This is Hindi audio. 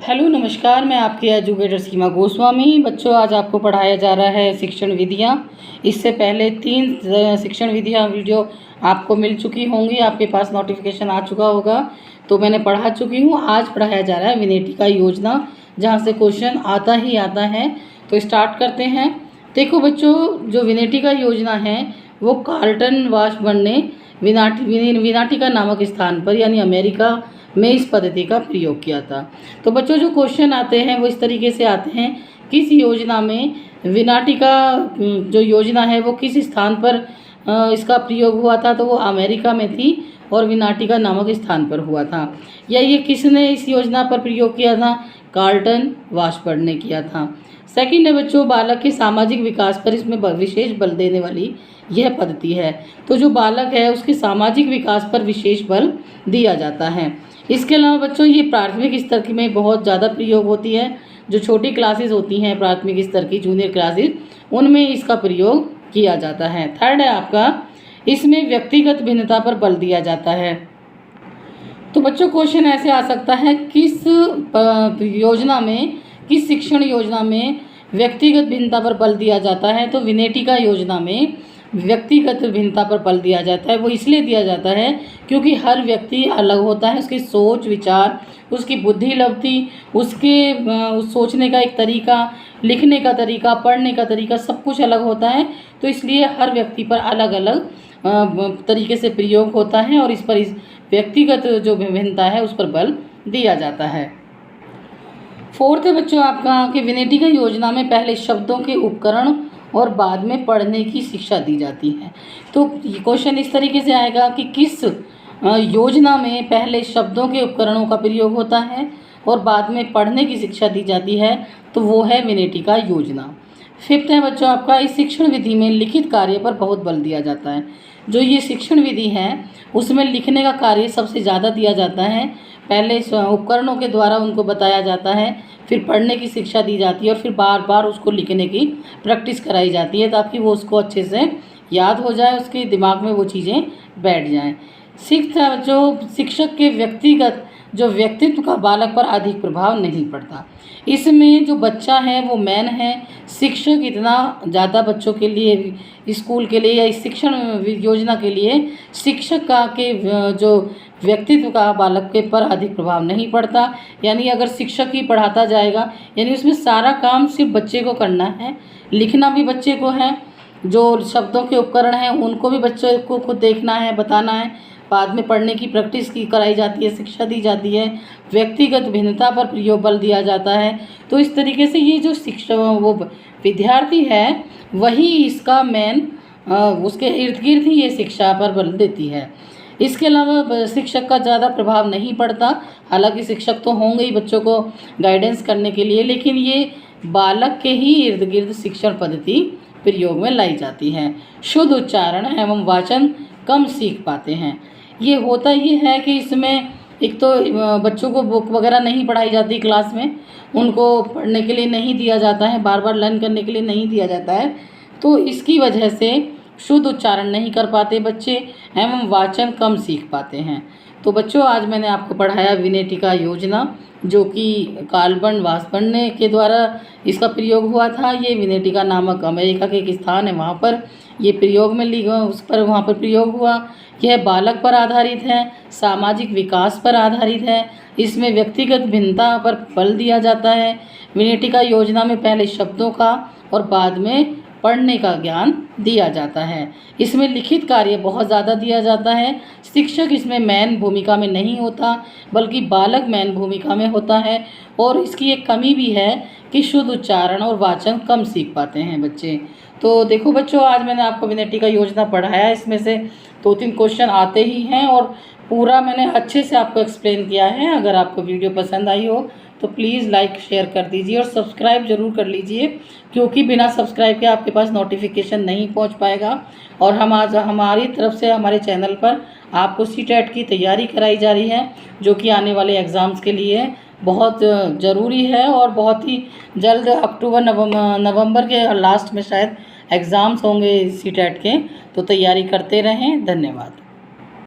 हेलो नमस्कार, मैं आपके एजुकेटर सीमा गोस्वामी। बच्चों, आज आपको पढ़ाया जा रहा है शिक्षण विधियाँ। इससे पहले 3 शिक्षण विधियाँ वीडियो आपको मिल चुकी होंगी, आपके पास नोटिफिकेशन आ चुका होगा, तो मैंने पढ़ा चुकी हूँ। आज पढ़ाया जा रहा है विनेटिका योजना, जहाँ से क्वेश्चन आता ही आता है। तो स्टार्ट करते हैं। देखो बच्चों, जो विनेटिका योजना है वो कार्लटन वाशबर्न ने विनाटिका नामक स्थान पर यानी अमेरिका में इस पद्धति का प्रयोग किया था। तो बच्चों, जो क्वेश्चन आते हैं वो इस तरीके से आते हैं, किस योजना में विनाटिका जो योजना है वो किस स्थान पर इसका प्रयोग हुआ था। तो वो अमेरिका में थी और विनाटिका नामक स्थान पर हुआ था। या ये किसने इस योजना पर प्रयोग किया था? कार्लटन वाशबर्न ने किया था। सेकंड है बच्चों, बालक के सामाजिक विकास पर इसमें विशेष बल देने वाली यह पद्धति है। तो जो बालक है उसके सामाजिक विकास पर विशेष बल दिया जाता है। इसके अलावा बच्चों, ये प्राथमिक स्तर में बहुत ज़्यादा प्रयोग होती है। जो छोटी क्लासेस होती हैं प्राथमिक स्तर की, जूनियर क्लासेस, उनमें इसका प्रयोग किया जाता है। थर्ड है आपका, इसमें व्यक्तिगत भिन्नता पर बल दिया जाता है। तो बच्चों, क्वेश्चन ऐसे आ सकता है, किस योजना में, किस शिक्षण योजना में व्यक्तिगत भिन्नता पर बल दिया जाता है? तो विनेटिका योजना में व्यक्तिगत भिन्नता पर बल दिया जाता है। वो इसलिए दिया जाता है क्योंकि हर व्यक्ति अलग होता है, उसकी सोच विचार, उसकी बुद्धि लब्धि, उसके सोचने का एक तरीका, लिखने का तरीका, पढ़ने का तरीका, सब कुछ अलग होता है। तो इसलिए हर व्यक्ति पर अलग अलग तरीके से प्रयोग होता है और इस व्यक्तिगत जो भिन्नता है उस पर बल दिया जाता है। फोर्थ है बच्चों आपका कि विनेटिका योजना में पहले शब्दों के उपकरण और बाद में पढ़ने की शिक्षा दी जाती है। तो क्वेश्चन इस तरीके से आएगा कि किस योजना में पहले शब्दों के उपकरणों का प्रयोग होता है और बाद में पढ़ने की शिक्षा दी जाती है। तो वो है विनेटिका योजना। फिफ्थ है बच्चों आपका, इस शिक्षण विधि में लिखित कार्य पर बहुत बल दिया जाता है। जो ये शिक्षण विधि है उसमें लिखने का कार्य सबसे ज़्यादा दिया जाता है। पहले उपकरणों के द्वारा उनको बताया जाता है, फिर पढ़ने की शिक्षा दी जाती है और फिर बार बार उसको लिखने की प्रैक्टिस कराई जाती है ताकि वो उसको अच्छे से याद हो जाए, उसके दिमाग में वो चीज़ें बैठ जाएं। सिक्स्थ है बच्चों, शिक्षक के व्यक्तिगत जो व्यक्तित्व का बालक पर अधिक प्रभाव नहीं पड़ता। इसमें जो बच्चा है वो मेन है। शिक्षक इतना ज़्यादा बच्चों के लिए, स्कूल के लिए या इस शिक्षण योजना के लिए शिक्षक का के जो व्यक्तित्व का बालक के पर अधिक प्रभाव नहीं पड़ता। यानी अगर शिक्षक ही पढ़ाता जाएगा, यानी उसमें सारा काम सिर्फ बच्चे को करना है, लिखना भी बच्चे को है, जो शब्दों के उपकरण हैं उनको भी बच्चे को खुद देखना है, बताना है, बाद में पढ़ने की प्रैक्टिस की कराई जाती है, शिक्षा दी जाती है, व्यक्तिगत भिन्नता पर प्रयोग बल दिया जाता है। तो इस तरीके से ये जो शिक्षा वो विद्यार्थी है वही इसका मेन, उसके इर्द गिर्द ही ये शिक्षा पर बल देती है। इसके अलावा शिक्षक का ज़्यादा प्रभाव नहीं पड़ता। हालांकि शिक्षक तो होंगे ही बच्चों को गाइडेंस करने के लिए, लेकिन ये बालक के ही इर्द गिर्द शिक्षण पद्धति प्रयोग में लाई जाती है। शुद्ध उच्चारण एवं वाचन कम सीख पाते हैं। ये होता ये है कि इसमें एक तो बच्चों को बुक वगैरह नहीं पढ़ाई जाती क्लास में, उनको पढ़ने के लिए नहीं दिया जाता है, बार बार लर्न करने के लिए नहीं दिया जाता है। तो इसकी वजह से शुद्ध उच्चारण नहीं कर पाते बच्चे एवं वाचन कम सीख पाते हैं। तो बच्चों, आज मैंने आपको पढ़ाया विनेटिका योजना, जो कि कार्लटन वाशबर्न के द्वारा इसका प्रयोग हुआ था। ये विनेटिका नामक अमेरिका के एक स्थान है, वहाँ पर ये प्रयोग में उस पर वहाँ पर प्रयोग हुआ। यह बालक पर आधारित है, सामाजिक विकास पर आधारित है, इसमें व्यक्तिगत भिन्नता पर बल दिया जाता है। विनेटिका योजना में पहले शब्दों का और बाद में पढ़ने का ज्ञान दिया जाता है। इसमें लिखित कार्य बहुत ज़्यादा दिया जाता है। शिक्षक इसमें मेन भूमिका में नहीं होता, बल्कि बालक मेन भूमिका में होता है। और इसकी एक कमी भी है कि शुद्ध उच्चारण और वाचन कम सीख पाते हैं बच्चे। तो देखो बच्चों, आज मैंने आपको विनेटिका योजना पढ़ाया, इसमें से 2-3 क्वेश्चन आते ही हैं और पूरा मैंने अच्छे से आपको एक्सप्लेन किया है। अगर आपको वीडियो पसंद आई हो तो प्लीज़ लाइक शेयर कर दीजिए और सब्सक्राइब ज़रूर कर लीजिए, क्योंकि बिना सब्सक्राइब के आपके पास नोटिफिकेशन नहीं पहुंच पाएगा। और हम आज हमारी तरफ से हमारे चैनल पर आपको सीटेट की तैयारी कराई जा रही है, जो कि आने वाले एग्ज़ाम्स के लिए बहुत ज़रूरी है और बहुत ही जल्द अक्टूबर नवंबर के लास्ट में शायद एग्ज़ाम्स होंगे सीटेट के। तो तैयारी करते रहें। धन्यवाद।